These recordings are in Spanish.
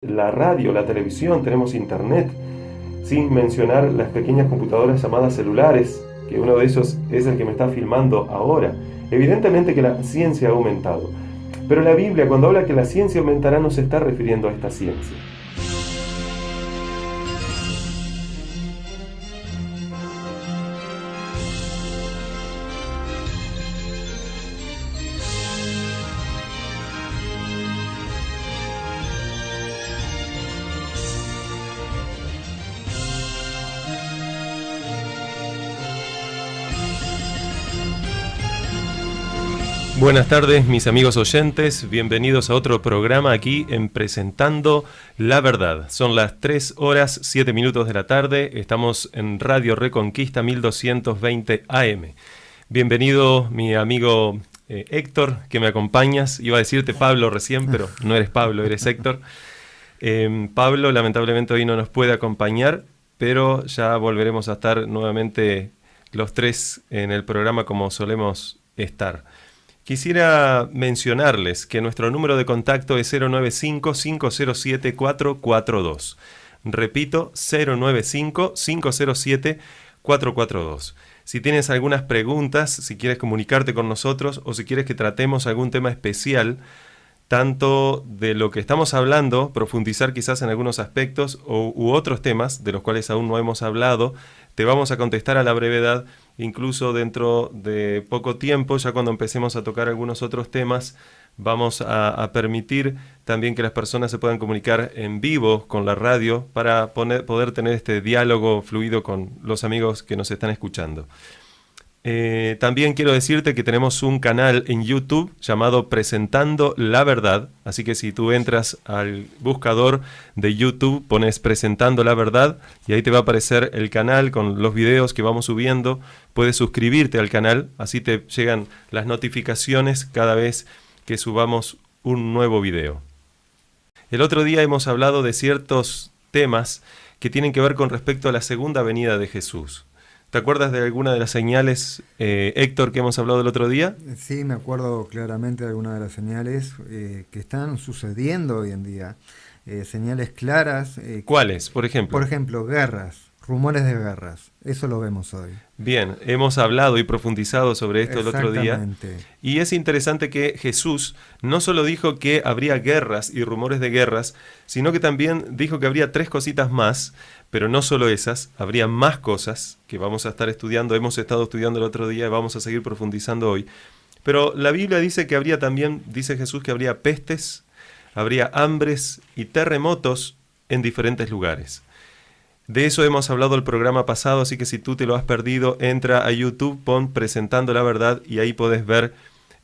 la radio, la televisión, tenemos internet, sin mencionar las pequeñas computadoras llamadas celulares, que uno de ellos es el que me está filmando ahora. Evidentemente que la ciencia ha aumentado, pero la Biblia, cuando habla que la ciencia aumentará, no se está refiriendo a esta ciencia. Buenas tardes, mis amigos oyentes, bienvenidos a otro programa aquí en Presentando la Verdad. Son las 3 horas 7 minutos de la tarde, estamos en Radio Reconquista 1220 AM. Bienvenido mi amigo Héctor, que me acompañas. Iba a decirte Pablo recién, pero no eres Pablo, eres Héctor. Pablo lamentablemente hoy no nos puede acompañar, pero ya volveremos a estar nuevamente los tres en el programa como solemos estar. Quisiera mencionarles que nuestro número de contacto es 095-507-442. Repito, 095-507-442. Si tienes algunas preguntas, si quieres comunicarte con nosotros o si quieres que tratemos algún tema especial, tanto de lo que estamos hablando, profundizar quizás en algunos aspectos u otros temas de los cuales aún no hemos hablado, te vamos a contestar a la brevedad, incluso dentro de poco tiempo, ya cuando empecemos a tocar algunos otros temas, vamos a permitir también que las personas se puedan comunicar en vivo con la radio para poder tener este diálogo fluido con los amigos que nos están escuchando. También quiero decirte que tenemos un canal en YouTube llamado Presentando la Verdad, así que si tú entras al buscador de YouTube, pones Presentando la Verdad y ahí te va a aparecer el canal con los videos que vamos subiendo. Puedes suscribirte al canal, así te llegan las notificaciones cada vez que subamos un nuevo video. El otro día hemos hablado de ciertos temas que tienen que ver con respecto a la segunda venida de Jesús. ¿Te acuerdas de alguna de las señales, Héctor, que hemos hablado el otro día? Sí, me acuerdo claramente de algunas de las señales que están sucediendo hoy en día. Señales claras. ¿Cuáles, por ejemplo? Por ejemplo, guerras, rumores de guerras. Eso lo vemos hoy. Bien, hemos hablado y profundizado sobre esto el otro día. Y es interesante que Jesús no solo dijo que habría guerras y rumores de guerras, sino que también dijo que habría 3 cositas más. Pero no solo esas, habría más cosas que vamos a estar estudiando, hemos estado estudiando el otro día y vamos a seguir profundizando hoy. Pero la Biblia dice que habría también, dice Jesús, que habría pestes, habría hambres y terremotos en diferentes lugares. De eso hemos hablado el programa pasado, así que si tú te lo has perdido, entra a YouTube, pon Presentando la Verdad y ahí podés ver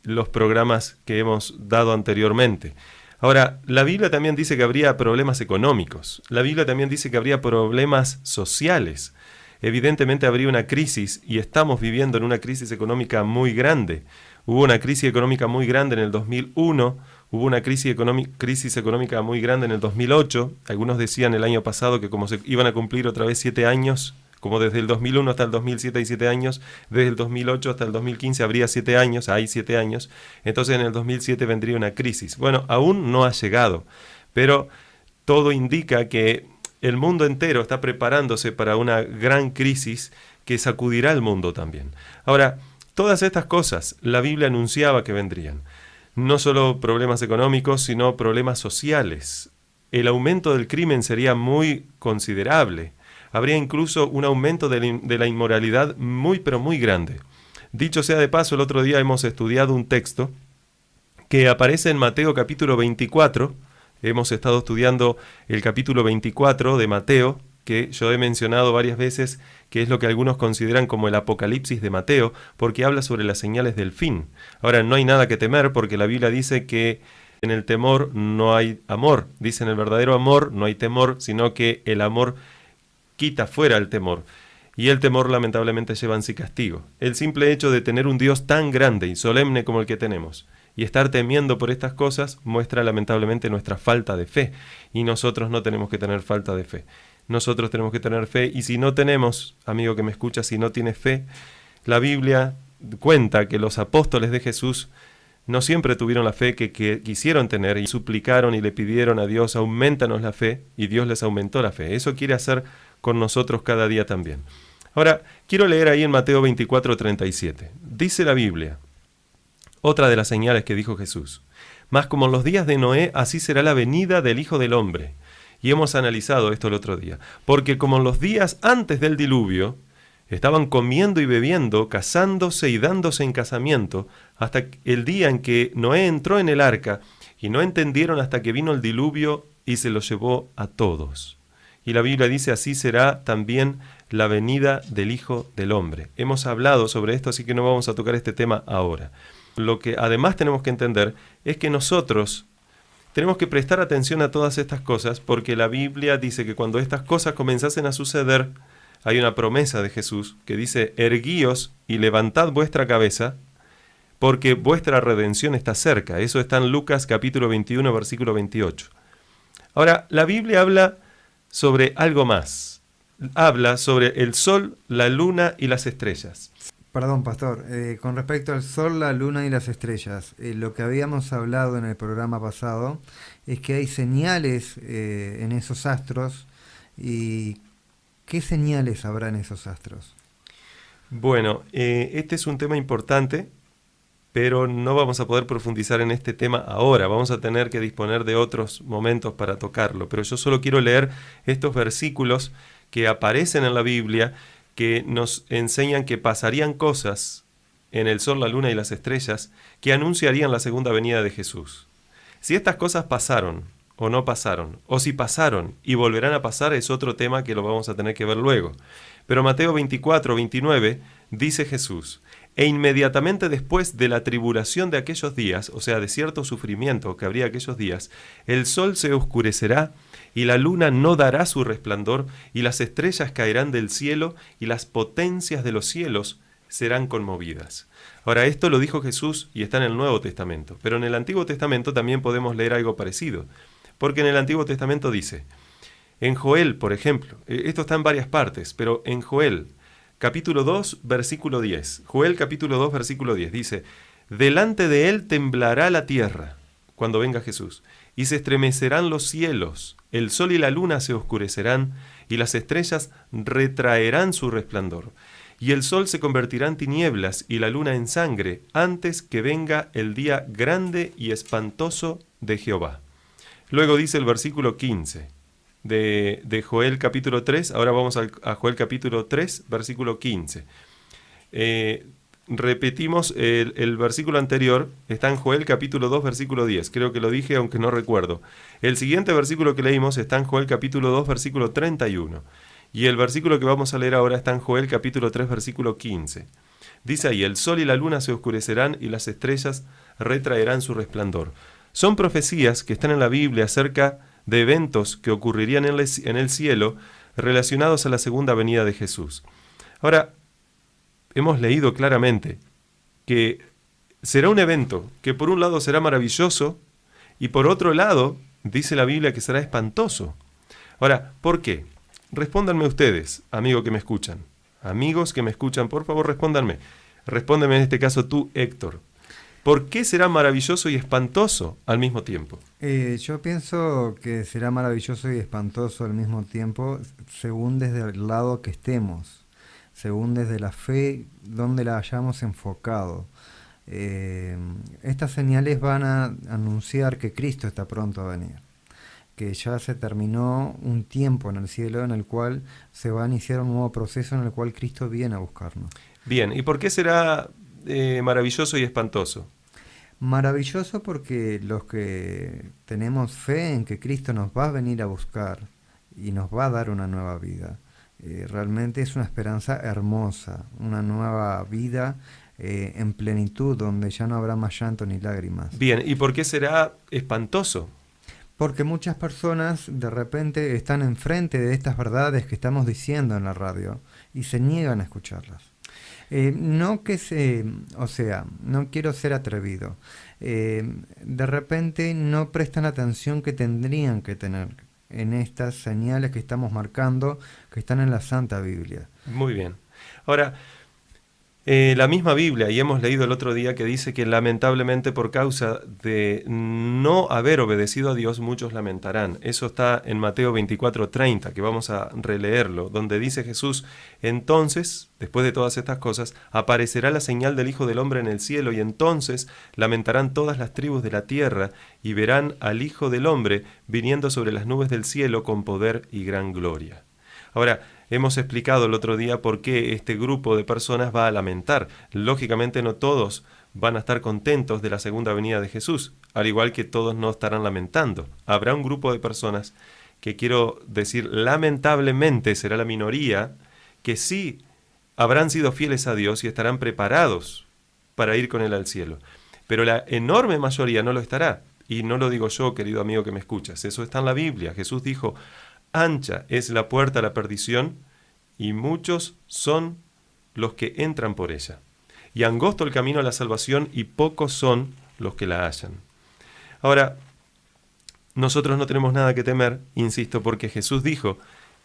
los programas que hemos dado anteriormente. Ahora, la Biblia también dice que habría problemas económicos. La Biblia también dice que habría problemas sociales. Evidentemente habría una crisis y estamos viviendo en una crisis económica muy grande. Hubo una crisis económica muy grande en el 2001, hubo una crisis económica muy grande en el 2008. Algunos decían el año pasado que como se iban a cumplir otra vez 7 años, como desde el 2001 hasta el 2007 hay 7 años, desde el 2008 hasta el 2015 habría 7 años, hay 7 años, entonces en el 2007 vendría una crisis. Bueno, aún no ha llegado, pero todo indica que el mundo entero está preparándose para una gran crisis que sacudirá al mundo también. Ahora, todas estas cosas la Biblia anunciaba que vendrían. No solo problemas económicos, sino problemas sociales. El aumento del crimen sería muy considerable. Habría incluso un aumento de la inmoralidad muy, pero muy grande. Dicho sea de paso, el otro día hemos estudiado un texto que aparece en Mateo capítulo 24. Hemos estado estudiando el capítulo 24 de Mateo, que yo he mencionado varias veces, que es lo que algunos consideran como el Apocalipsis de Mateo, porque habla sobre las señales del fin. Ahora, no hay nada que temer, porque la Biblia dice que en el temor no hay amor. Dice en el verdadero amor no hay temor, sino que el amor quita fuera el temor. Y el temor lamentablemente lleva en sí castigo. El simple hecho de tener un Dios tan grande y solemne como el que tenemos y estar temiendo por estas cosas muestra lamentablemente nuestra falta de fe. Y nosotros no tenemos que tener falta de fe. Nosotros tenemos que tener fe. Y si no tenemos, amigo que me escucha, si no tienes fe, la Biblia cuenta que los apóstoles de Jesús no siempre tuvieron la fe que quisieron tener y suplicaron y le pidieron a Dios, aumentanos la fe, y Dios les aumentó la fe. Eso quiere hacer con nosotros cada día también. Ahora, quiero leer ahí en Mateo 24:37. Dice la Biblia, otra de las señales que dijo Jesús: mas como en los días de Noé, así será la venida del Hijo del Hombre. Y hemos analizado esto el otro día. Porque como en los días antes del diluvio, estaban comiendo y bebiendo, casándose y dándose en casamiento, hasta el día en que Noé entró en el arca, y no entendieron hasta que vino el diluvio y se los llevó a todos. Y la Biblia dice, así será también la venida del Hijo del Hombre. Hemos hablado sobre esto, así que no vamos a tocar este tema ahora. Lo que además tenemos que entender es que nosotros tenemos que prestar atención a todas estas cosas, porque la Biblia dice que cuando estas cosas comenzasen a suceder, hay una promesa de Jesús que dice, erguíos y levantad vuestra cabeza, porque vuestra redención está cerca. Eso está en Lucas capítulo 21, versículo 28. Ahora, la Biblia habla sobre algo más. Habla sobre el sol, la luna y las estrellas. Perdón, pastor, con respecto al sol, la luna y las estrellas, lo que habíamos hablado en el programa pasado es que hay señales en esos astros. ¿Y qué señales habrá en esos astros? Bueno, este es un tema importante, pero no vamos a poder profundizar en este tema ahora. Vamos a tener que disponer de otros momentos para tocarlo, pero yo solo quiero leer estos versículos que aparecen en la Biblia, que nos enseñan que pasarían cosas en el sol, la luna y las estrellas que anunciarían la segunda venida de Jesús. Si estas cosas pasaron o no pasaron, o si pasaron y volverán a pasar, es otro tema que lo vamos a tener que ver luego. Pero Mateo 24:29 dice Jesús, e inmediatamente después de la tribulación de aquellos días, o sea, de cierto sufrimiento que habría aquellos días, el sol se oscurecerá y la luna no dará su resplandor, y las estrellas caerán del cielo, y las potencias de los cielos serán conmovidas. Ahora, esto lo dijo Jesús y está en el Nuevo Testamento, pero en el Antiguo Testamento también podemos leer algo parecido, porque en el Antiguo Testamento dice, en Joel, por ejemplo, esto está en varias partes, pero en Joel, capítulo 2, versículo 10, Joel capítulo 2, versículo 10, dice, delante de él temblará la tierra, cuando venga Jesús, y se estremecerán los cielos, el sol y la luna se oscurecerán, y las estrellas retraerán su resplandor. Y el sol se convertirá en tinieblas, y la luna en sangre, antes que venga el día grande y espantoso de Jehová. Luego dice el versículo 15 de Joel capítulo 3, ahora vamos a Joel capítulo 3, versículo 15. Repetimos el versículo anterior, está en Joel capítulo 2, versículo 10. Creo que lo dije, aunque no recuerdo. El siguiente versículo que leímos está en Joel capítulo 2, versículo 31. Y el versículo que vamos a leer ahora está en Joel capítulo 3, versículo 15. Dice ahí, el sol y la luna se oscurecerán y las estrellas retraerán su resplandor. Son profecías que están en la Biblia acerca de eventos que ocurrirían en el cielo relacionados a la segunda venida de Jesús. Ahora, hemos leído claramente que será un evento que por un lado será maravilloso y por otro lado dice la Biblia que será espantoso. Ahora, ¿por qué? Respóndanme ustedes, amigos que me escuchan. Amigos que me escuchan, por favor, respóndanme. Respóndeme en este caso tú, Héctor. ¿Por qué será maravilloso y espantoso al mismo tiempo? Yo pienso que será maravilloso y espantoso al mismo tiempo según desde el lado que estemos, según desde la fe, donde la hayamos enfocado. Estas señales van a anunciar que Cristo está pronto a venir, que ya se terminó un tiempo en el cielo en el cual se va a iniciar un nuevo proceso en el cual Cristo viene a buscarnos. Bien, ¿y por qué será maravilloso y espantoso? Maravilloso porque los que tenemos fe en que Cristo nos va a venir a buscar y nos va a dar una nueva vida, realmente es una esperanza hermosa, una nueva vida en plenitud, donde ya no habrá más llanto ni lágrimas. Bien, ¿y por qué será espantoso? Porque muchas personas de repente están enfrente de estas verdades que estamos diciendo en la radio y se niegan a escucharlas. No quiero ser atrevido. De repente no prestan la atención que tendrían que tener en estas señales que estamos marcando, que están en la Santa Biblia. Muy bien. Ahora, La misma Biblia, y hemos leído el otro día que dice que lamentablemente por causa de no haber obedecido a Dios, muchos lamentarán. Eso está en Mateo 24:30, que vamos a releerlo, donde dice Jesús: entonces, después de todas estas cosas, aparecerá la señal del Hijo del Hombre en el cielo, y entonces lamentarán todas las tribus de la tierra, y verán al Hijo del Hombre viniendo sobre las nubes del cielo con poder y gran gloria. Ahora, hemos explicado el otro día por qué este grupo de personas va a lamentar. Lógicamente no todos van a estar contentos de la segunda venida de Jesús, al igual que todos no estarán lamentando. Habrá un grupo de personas que, quiero decir, lamentablemente será la minoría, que sí habrán sido fieles a Dios y estarán preparados para ir con Él al cielo. Pero la enorme mayoría no lo estará. Y no lo digo yo, querido amigo que me escuchas, eso está en la Biblia. Jesús dijo: ancha es la puerta a la perdición, y muchos son los que entran por ella. Y angosto el camino a la salvación, y pocos son los que la hallan. Ahora, nosotros no tenemos nada que temer, insisto, porque Jesús dijo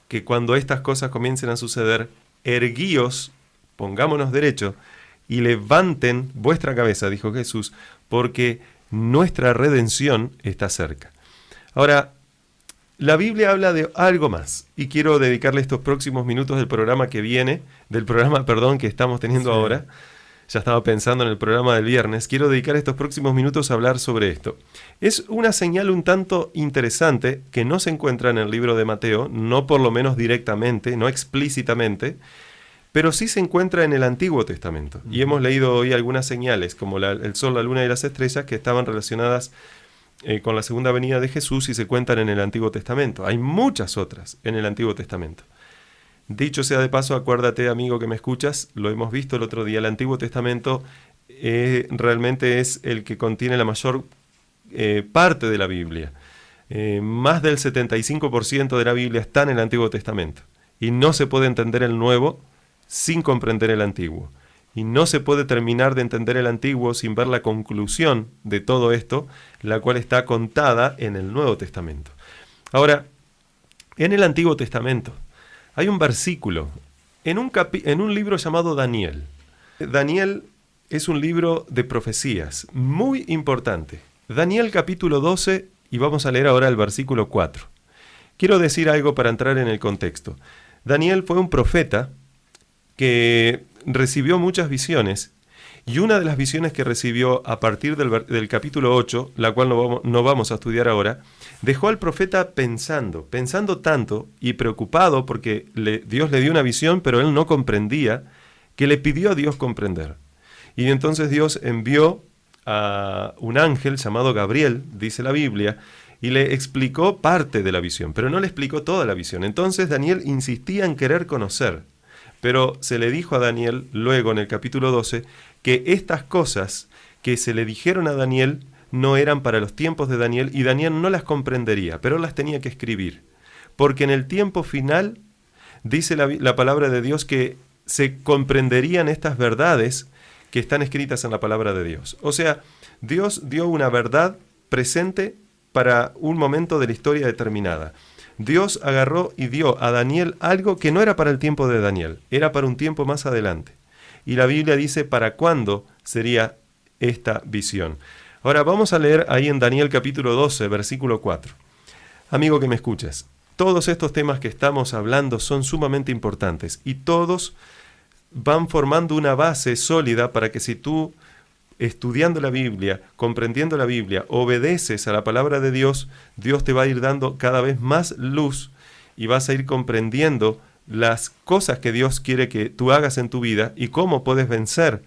que cuando estas cosas comiencen a suceder, erguíos, pongámonos derecho, y levanten vuestra cabeza, dijo Jesús, porque nuestra redención está cerca. Ahora, la Biblia habla de algo más, y quiero dedicarle estos próximos minutos del programa que estamos teniendo ahora. Ya estaba pensando en el programa del viernes. Quiero dedicar estos próximos minutos a hablar sobre esto. Es una señal un tanto interesante que no se encuentra en el libro de Mateo, no por lo menos directamente, no explícitamente, pero sí se encuentra en el Antiguo Testamento. Y hemos leído hoy algunas señales, como el sol, la luna y las estrellas, que estaban relacionadas con la segunda venida de Jesús y se cuentan en el Antiguo Testamento. Hay muchas otras en el Antiguo Testamento. Dicho sea de paso, acuérdate, amigo que me escuchas, lo hemos visto el otro día, el Antiguo Testamento realmente es el que contiene la mayor parte de la Biblia. Más del 75% de la Biblia está en el Antiguo Testamento. Y no se puede entender el Nuevo sin comprender el Antiguo. Y no se puede terminar de entender el Antiguo sin ver la conclusión de todo esto, la cual está contada en el Nuevo Testamento. Ahora, en el Antiguo Testamento hay un versículo en un libro llamado Daniel. Daniel es un libro de profecías muy importante. Daniel capítulo 12, y vamos a leer ahora el versículo 4. Quiero decir algo para entrar en el contexto. Daniel fue un profeta que recibió muchas visiones, y una de las visiones que recibió a partir del capítulo 8, la cual no vamos a estudiar ahora, dejó al profeta pensando tanto y preocupado porque Dios le dio una visión, pero él no comprendía, que le pidió a Dios comprender. Y entonces Dios envió a un ángel llamado Gabriel, dice la Biblia, y le explicó parte de la visión, pero no le explicó toda la visión. Entonces Daniel insistía en querer conocer. Pero se le dijo a Daniel, luego en el capítulo 12, que estas cosas que se le dijeron a Daniel no eran para los tiempos de Daniel, y Daniel no las comprendería, pero las tenía que escribir. Porque en el tiempo final, dice la palabra de Dios, que se comprenderían estas verdades que están escritas en la palabra de Dios. O sea, Dios dio una verdad presente para un momento de la historia determinada. Dios agarró y dio a Daniel algo que no era para el tiempo de Daniel, era para un tiempo más adelante. Y la Biblia dice para cuándo sería esta visión. Ahora vamos a leer ahí en Daniel capítulo 12, versículo 4. Amigo que me escuchas, todos estos temas que estamos hablando son sumamente importantes y todos van formando una base sólida para que si tú, estudiando la Biblia, comprendiendo la Biblia, obedeces a la palabra de Dios, Dios te va a ir dando cada vez más luz y vas a ir comprendiendo las cosas que Dios quiere que tú hagas en tu vida y cómo puedes vencer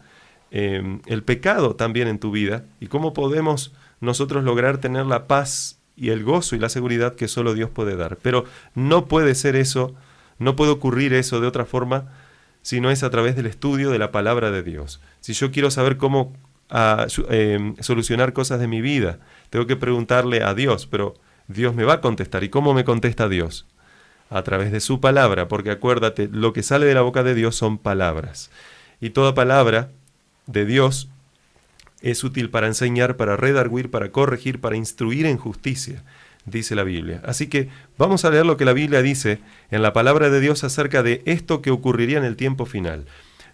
el pecado también en tu vida y cómo podemos nosotros lograr tener la paz y el gozo y la seguridad que solo Dios puede dar. Pero no puede ser eso, no puede ocurrir eso de otra forma si no es a través del estudio de la palabra de Dios. Si yo quiero saber cómo solucionar cosas de mi vida, tengo que preguntarle a Dios, pero Dios me va a contestar. ¿Y cómo me contesta Dios? A través de su palabra, porque acuérdate, lo que sale de la boca de Dios son palabras. Y toda palabra de Dios es útil para enseñar, para redarguir, para corregir, para instruir en justicia, dice la Biblia. Así que vamos a leer lo que la Biblia dice en la palabra de Dios acerca de esto que ocurriría en el tiempo final.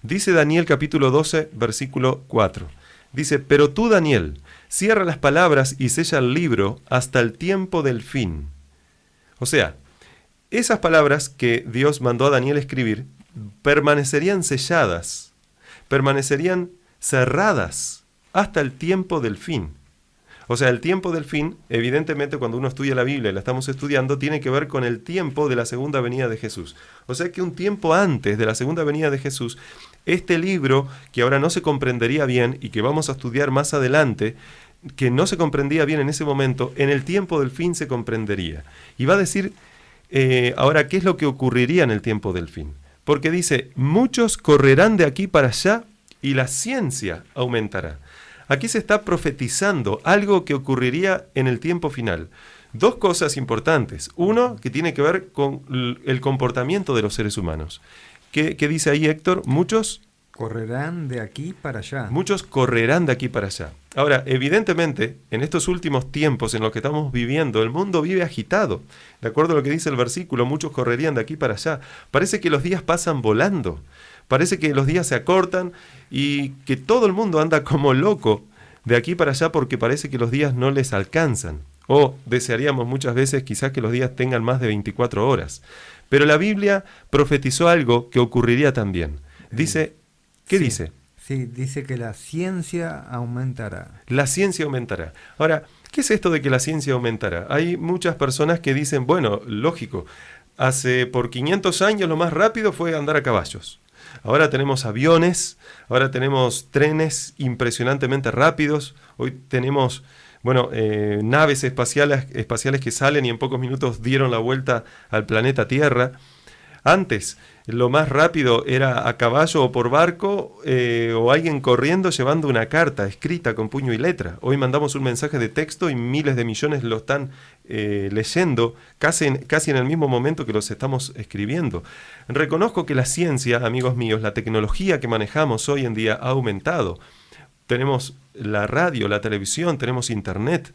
Dice Daniel capítulo 12, versículo 4. Dice, pero tú, Daniel, cierra las palabras y sella el libro hasta el tiempo del fin. O sea, esas palabras que Dios mandó a Daniel escribir permanecerían selladas, permanecerían cerradas hasta el tiempo del fin. O sea, el tiempo del fin, evidentemente cuando uno estudia la Biblia y la estamos estudiando, tiene que ver con el tiempo de la segunda venida de Jesús. O sea que un tiempo antes de la segunda venida de Jesús, este libro, que ahora no se comprendería bien y que vamos a estudiar más adelante, que no se comprendía bien en ese momento, en el tiempo del fin se comprendería. Y va a decir, ahora, ¿qué es lo que ocurriría en el tiempo del fin? Porque dice, muchos correrán de aquí para allá y la ciencia aumentará. Aquí se está profetizando algo que ocurriría en el tiempo final. Dos cosas importantes. Uno, que tiene que ver con el comportamiento de los seres humanos. ¿Qué dice ahí Héctor? Muchos correrán de aquí para allá. Muchos correrán de aquí para allá. Ahora, evidentemente, en estos últimos tiempos en los que estamos viviendo, el mundo vive agitado. De acuerdo a lo que dice el versículo, muchos correrían de aquí para allá. Parece que los días pasan volando. Parece que los días se acortan y que todo el mundo anda como loco de aquí para allá porque parece que los días no les alcanzan. O desearíamos muchas veces quizás que los días tengan más de 24 horas. Pero la Biblia profetizó algo que ocurriría también. Dice, ¿qué dice? Sí, dice que la ciencia aumentará. La ciencia aumentará. Ahora, ¿qué es esto de que la ciencia aumentará? Hay muchas personas que dicen, bueno, lógico, por 500 años lo más rápido fue andar a caballos. Ahora tenemos aviones, ahora tenemos trenes impresionantemente rápidos, hoy tenemos naves espaciales que salen y en pocos minutos dieron la vuelta al planeta Tierra. Antes, lo más rápido era a caballo o por barco o alguien corriendo llevando una carta escrita con puño y letra. Hoy mandamos un mensaje de texto y miles de millones lo están leyendo casi en el mismo momento que los estamos escribiendo. Reconozco que la ciencia, amigos míos, la tecnología que manejamos hoy en día ha aumentado. Tenemos la radio, la televisión, tenemos internet,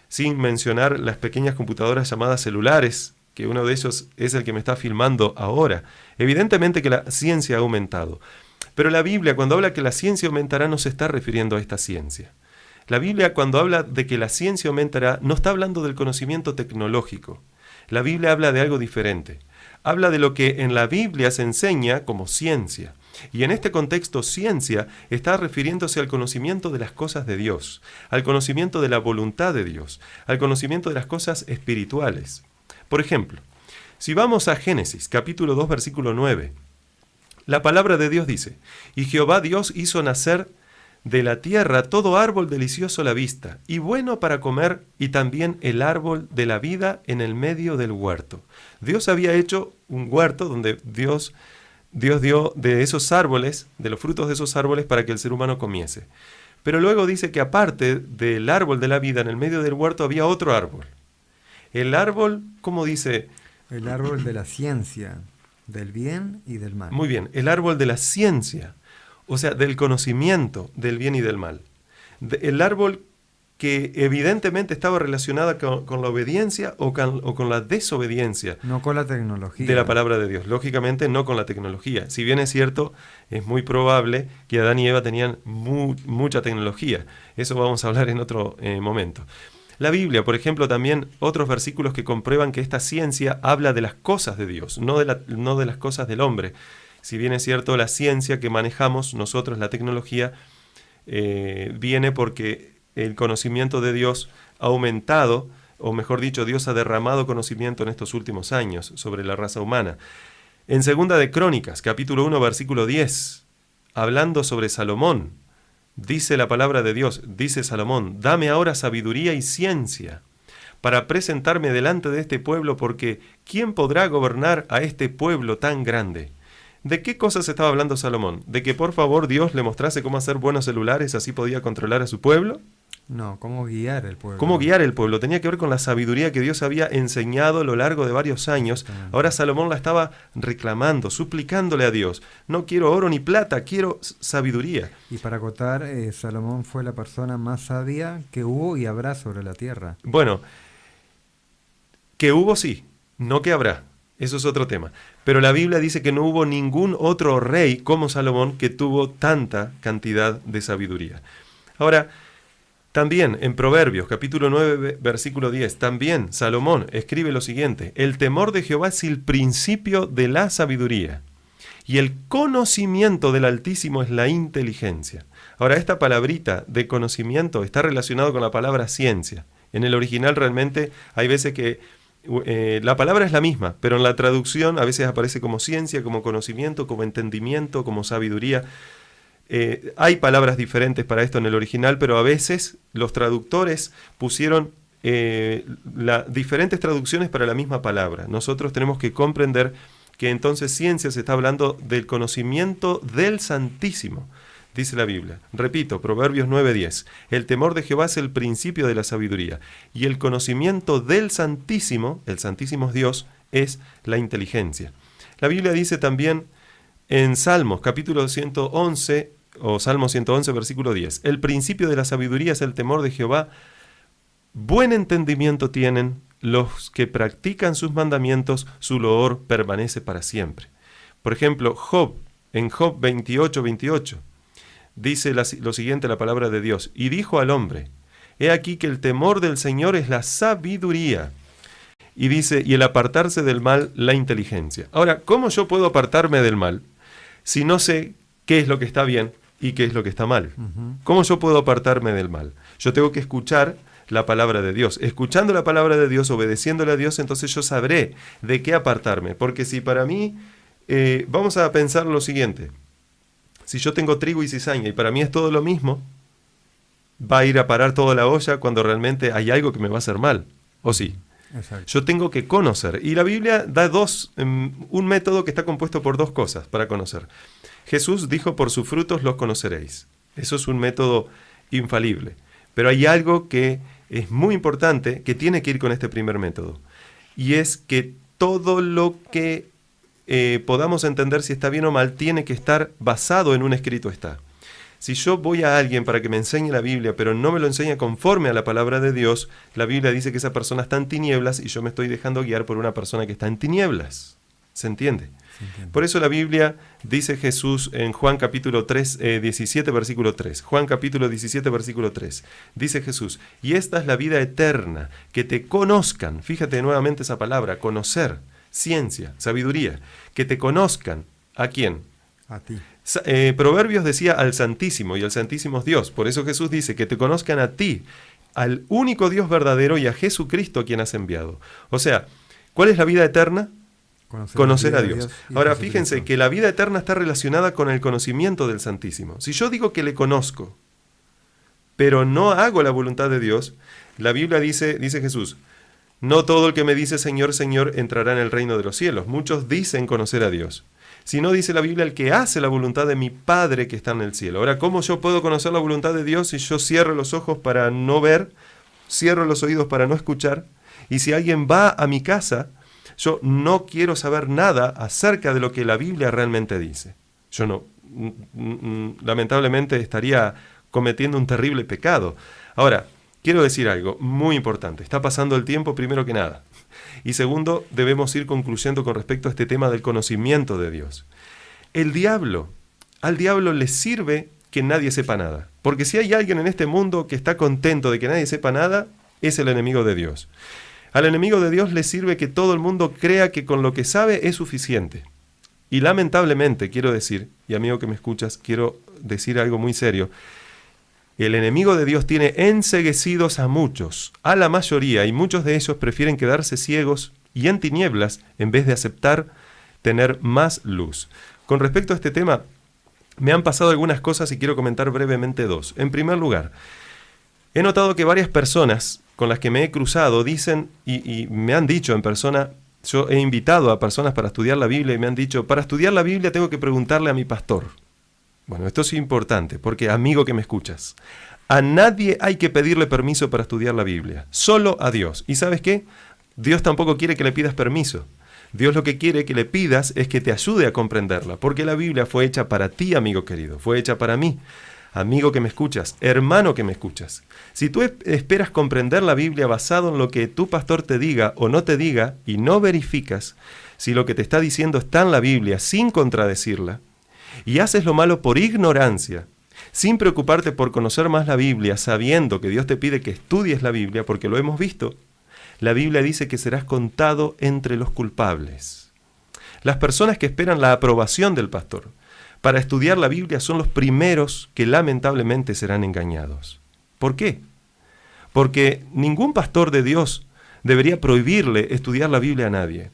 sin mencionar las pequeñas computadoras llamadas celulares, que uno de ellos es el que me está filmando ahora. Evidentemente que la ciencia ha aumentado. Pero la Biblia, cuando habla que la ciencia aumentará, no se está refiriendo a esta ciencia. La Biblia, cuando habla de que la ciencia aumentará, no está hablando del conocimiento tecnológico. La Biblia habla de algo diferente. Habla de lo que en la Biblia se enseña como ciencia. Y en este contexto, ciencia está refiriéndose al conocimiento de las cosas de Dios, al conocimiento de la voluntad de Dios, al conocimiento de las cosas espirituales. Por ejemplo, si vamos a Génesis, capítulo 2, versículo 9, la palabra de Dios dice, y Jehová Dios hizo nacer de la tierra todo árbol delicioso a la vista, y bueno para comer, y también el árbol de la vida en el medio del huerto. Dios había hecho un huerto donde Dios dio de esos árboles, de los frutos de esos árboles, para que el ser humano comiese. Pero luego dice que aparte del árbol de la vida, en el medio del huerto había otro árbol. El árbol, ¿cómo dice? El árbol de la ciencia, del bien y del mal. Muy bien, el árbol de la ciencia, o sea, del conocimiento del bien y del mal. El árbol que evidentemente estaba relacionada con la obediencia o con la desobediencia. No con la tecnología. De la palabra de Dios. Lógicamente no con la tecnología. Si bien es cierto, es muy probable que Adán y Eva tenían mucha tecnología. Eso vamos a hablar en otro momento. La Biblia, por ejemplo, también otros versículos que comprueban que esta ciencia habla de las cosas de Dios, no de las cosas del hombre. Si bien es cierto, la ciencia que manejamos nosotros, la tecnología, viene porque el conocimiento de Dios ha aumentado, o mejor dicho, Dios ha derramado conocimiento en estos últimos años sobre la raza humana. En Segunda de Crónicas, capítulo 1, versículo 10, hablando sobre Salomón, dice la palabra de Dios, dice Salomón, dame ahora sabiduría y ciencia para presentarme delante de este pueblo, porque ¿quién podrá gobernar a este pueblo tan grande? ¿De qué cosas estaba hablando Salomón? ¿De que por favor Dios le mostrase cómo hacer buenos celulares, así podía controlar a su pueblo? No, cómo guiar el pueblo. ¿Cómo guiar el pueblo? Tenía que ver con la sabiduría que Dios había enseñado a lo largo de varios años. Ahora Salomón la estaba reclamando, suplicándole a Dios. No quiero oro ni plata, quiero sabiduría. Y para acotar, Salomón fue la persona más sabia que hubo y habrá sobre la tierra. Bueno, que hubo sí, no que habrá. Eso es otro tema. Pero la Biblia dice que no hubo ningún otro rey como Salomón que tuvo tanta cantidad de sabiduría. Ahora, también en Proverbios, capítulo 9, versículo 10, también Salomón escribe lo siguiente: el temor de Jehová es el principio de la sabiduría, y el conocimiento del Altísimo es la inteligencia. Ahora, esta palabrita de conocimiento está relacionado con la palabra ciencia. En el original realmente hay veces que la palabra es la misma, pero en la traducción a veces aparece como ciencia, como conocimiento, como entendimiento, como sabiduría. Hay palabras diferentes para esto en el original, pero a veces los traductores pusieron diferentes traducciones para la misma palabra. Nosotros tenemos que comprender que entonces ciencia se está hablando del conocimiento del Santísimo, dice la Biblia. Repito, Proverbios 9:10. El temor de Jehová es el principio de la sabiduría, y el conocimiento del Santísimo, el Santísimo es Dios, es la inteligencia. La Biblia dice también en Salmos, capítulo 111, o Salmo 111, versículo 10. El principio de la sabiduría es el temor de Jehová. Buen entendimiento tienen los que practican sus mandamientos, su loor permanece para siempre. Por ejemplo, Job, en Job 28:28, dice lo siguiente la palabra de Dios: y dijo al hombre, he aquí que el temor del Señor es la sabiduría. Y dice, y el apartarse del mal, la inteligencia. Ahora, ¿cómo yo puedo apartarme del mal si no sé qué es lo que está bien y qué es lo que está mal? ¿Cómo yo puedo apartarme del mal? Yo tengo que escuchar la palabra de Dios. Escuchando la palabra de Dios, obedeciéndole a Dios, entonces yo sabré de qué apartarme. Porque si para mí, vamos a pensar lo siguiente: si yo tengo trigo y cizaña y para mí es todo lo mismo, va a ir a parar toda la olla cuando realmente hay algo que me va a hacer mal, ¿o sí? Exacto. Yo tengo que conocer. Y la Biblia da un método que está compuesto por dos cosas para conocer. Jesús dijo, por sus frutos los conoceréis. Eso es un método infalible. Pero hay algo que es muy importante que tiene que ir con este primer método. Y es que todo lo que podamos entender si está bien o mal tiene que estar basado en un escrito está. Si yo voy a alguien para que me enseñe la Biblia, pero no me lo enseña conforme a la palabra de Dios, la Biblia dice que esa persona está en tinieblas y yo me estoy dejando guiar por una persona que está en tinieblas. ¿Se entiende? Se entiende. Por eso la Biblia dice Jesús en Juan capítulo 17, versículo 3. Juan capítulo 17, versículo 3. Dice Jesús, y esta es la vida eterna, que te conozcan. Fíjate nuevamente esa palabra, conocer, ciencia, sabiduría. Que te conozcan. ¿A quién? A ti. Proverbios decía al Santísimo, y el Santísimo es Dios. Por eso Jesús dice que te conozcan a ti, al único Dios verdadero, y a Jesucristo a quien has enviado. O sea, ¿cuál es la vida eterna? Conocer a Dios. Ahora fíjense que la vida eterna está relacionada con el conocimiento del Santísimo. Si yo digo que le conozco, pero no hago la voluntad de Dios, la Biblia dice Jesús, no todo el que me dice Señor, Señor entrará en el reino de los cielos. Muchos dicen conocer a Dios. Si no, dice la Biblia, el que hace la voluntad de mi Padre que está en el cielo. Ahora, ¿cómo yo puedo conocer la voluntad de Dios si yo cierro los ojos para no ver, cierro los oídos para no escuchar? Y si alguien va a mi casa, yo no quiero saber nada acerca de lo que la Biblia realmente dice. Yo no, lamentablemente estaría cometiendo un terrible pecado. Ahora, quiero decir algo muy importante. Está pasando el tiempo, primero que nada. Y segundo, debemos ir concluyendo con respecto a este tema del conocimiento de Dios. Al diablo le sirve que nadie sepa nada. Porque si hay alguien en este mundo que está contento de que nadie sepa nada, es el enemigo de Dios. Al enemigo de Dios le sirve que todo el mundo crea que con lo que sabe es suficiente. Y lamentablemente, quiero decir, y amigo que me escuchas, quiero decir algo muy serio, el enemigo de Dios tiene enceguecidos a muchos, a la mayoría, y muchos de ellos prefieren quedarse ciegos y en tinieblas en vez de aceptar tener más luz. Con respecto a este tema, me han pasado algunas cosas y quiero comentar brevemente dos. En primer lugar, he notado que varias personas con las que me he cruzado dicen, y me han dicho en persona, yo he invitado a personas para estudiar la Biblia y me han dicho, para estudiar la Biblia tengo que preguntarle a mi pastor. Bueno, esto es importante, porque amigo que me escuchas, a nadie hay que pedirle permiso para estudiar la Biblia, solo a Dios. ¿Y sabes qué? Dios tampoco quiere que le pidas permiso. Dios lo que quiere que le pidas es que te ayude a comprenderla, porque la Biblia fue hecha para ti, amigo querido, fue hecha para mí. Amigo que me escuchas, hermano que me escuchas, si tú esperas comprender la Biblia basado en lo que tu pastor te diga o no te diga y no verificas si lo que te está diciendo está en la Biblia sin contradecirla, y haces lo malo por ignorancia, sin preocuparte por conocer más la Biblia, sabiendo que Dios te pide que estudies la Biblia, porque lo hemos visto, la Biblia dice que serás contado entre los culpables. Las personas que esperan la aprobación del pastor para estudiar la Biblia son los primeros que lamentablemente serán engañados. ¿Por qué? Porque ningún pastor de Dios debería prohibirle estudiar la Biblia a nadie.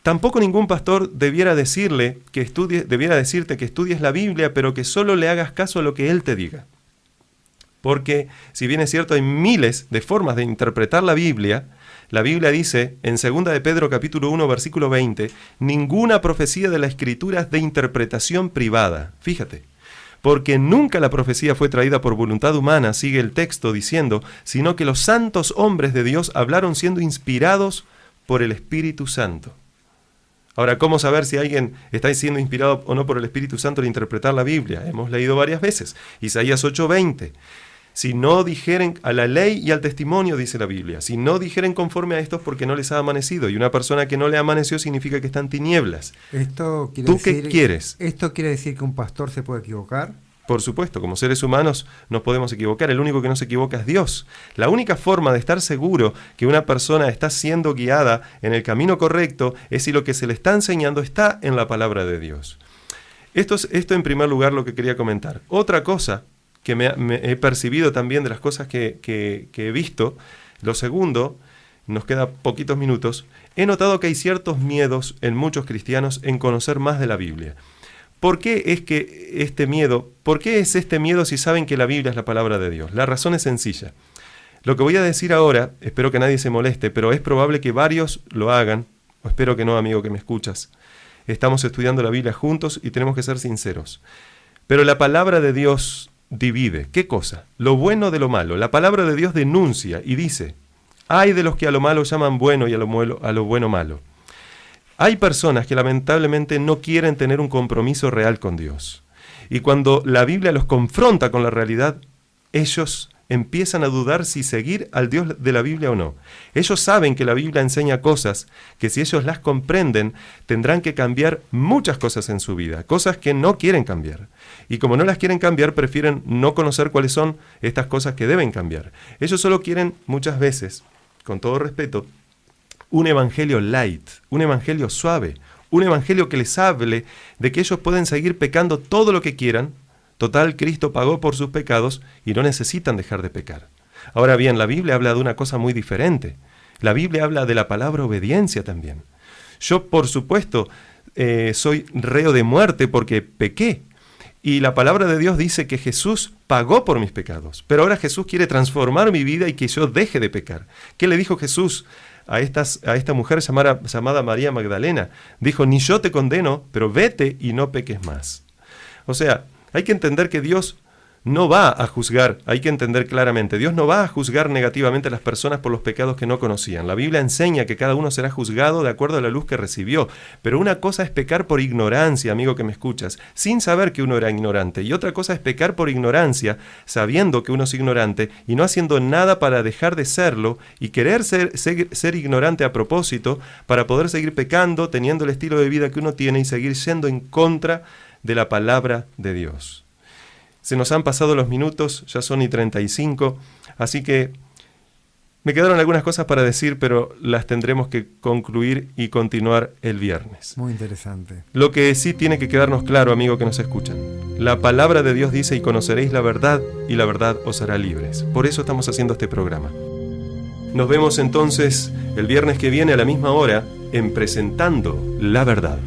Tampoco ningún pastor debiera decirte que estudies la Biblia, pero que solo le hagas caso a lo que él te diga. Porque, si bien es cierto, hay miles de formas de interpretar la Biblia dice, en 2 de Pedro capítulo 1, versículo 20, ninguna profecía de la Escritura es de interpretación privada. Fíjate, porque nunca la profecía fue traída por voluntad humana, sigue el texto diciendo, sino que los santos hombres de Dios hablaron siendo inspirados por el Espíritu Santo. Ahora, ¿cómo saber si alguien está siendo inspirado o no por el Espíritu Santo al interpretar la Biblia? Hemos leído varias veces. Isaías 8:20. Si no dijeren a la ley y al testimonio, dice la Biblia, si no dijeren conforme a estos porque no les ha amanecido. Y una persona que no le amaneció significa que está en tinieblas. ¿Tú qué quieres? ¿Esto quiere decir que un pastor se puede equivocar? Por supuesto, como seres humanos nos podemos equivocar. El único que no se equivoca es Dios. La única forma de estar seguro que una persona está siendo guiada en el camino correcto es si lo que se le está enseñando está en la palabra de Dios. Esto en primer lugar lo que quería comentar. Otra cosa que me he percibido también de las cosas que he visto. Lo segundo, nos quedan poquitos minutos, he notado que hay ciertos miedos en muchos cristianos en conocer más de la Biblia. ¿Por qué es este miedo si saben que la Biblia es la palabra de Dios? La razón es sencilla. Lo que voy a decir ahora, espero que nadie se moleste, pero es probable que varios lo hagan, o espero que no, amigo que me escuchas. Estamos estudiando la Biblia juntos y tenemos que ser sinceros. Pero la palabra de Dios divide. ¿Qué cosa? Lo bueno de lo malo. La palabra de Dios denuncia y dice, ay de los que a lo malo llaman bueno y a lo bueno malo. Hay personas que lamentablemente no quieren tener un compromiso real con Dios. Y cuando la Biblia los confronta con la realidad, ellos empiezan a dudar si seguir al Dios de la Biblia o no. Ellos saben que la Biblia enseña cosas que si ellos las comprenden, tendrán que cambiar muchas cosas en su vida, cosas que no quieren cambiar. Y como no las quieren cambiar, prefieren no conocer cuáles son estas cosas que deben cambiar. Ellos solo quieren, muchas veces, con todo respeto, un evangelio light, un evangelio suave, un evangelio que les hable de que ellos pueden seguir pecando todo lo que quieran. Total, Cristo pagó por sus pecados y no necesitan dejar de pecar. Ahora bien, la Biblia habla de una cosa muy diferente. La Biblia habla de la palabra obediencia también. Yo, por supuesto, soy reo de muerte porque pequé. Y la palabra de Dios dice que Jesús pagó por mis pecados. Pero ahora Jesús quiere transformar mi vida y que yo deje de pecar. ¿Qué le dijo Jesús a esta mujer llamada María Magdalena? Dijo, ni yo te condeno, pero vete y no peques más. O sea, hay que entender que Dios no va a juzgar, hay que entender claramente, Dios no va a juzgar negativamente a las personas por los pecados que no conocían. La Biblia enseña que cada uno será juzgado de acuerdo a la luz que recibió. Pero una cosa es pecar por ignorancia, amigo que me escuchas, sin saber que uno era ignorante. Y otra cosa es pecar por ignorancia, sabiendo que uno es ignorante y no haciendo nada para dejar de serlo y querer ser ignorante a propósito para poder seguir pecando, teniendo el estilo de vida que uno tiene y seguir yendo en contra de la palabra de Dios. Se nos han pasado los minutos, ya son y 35, así que me quedaron algunas cosas para decir, pero las tendremos que concluir y continuar el viernes. Muy interesante. Lo que sí tiene que quedarnos claro, amigo que nos escuchan, la palabra de Dios dice, y conoceréis la verdad, y la verdad os hará libres. Por eso estamos haciendo este programa. Nos vemos entonces el viernes que viene a la misma hora en Presentando la Verdad.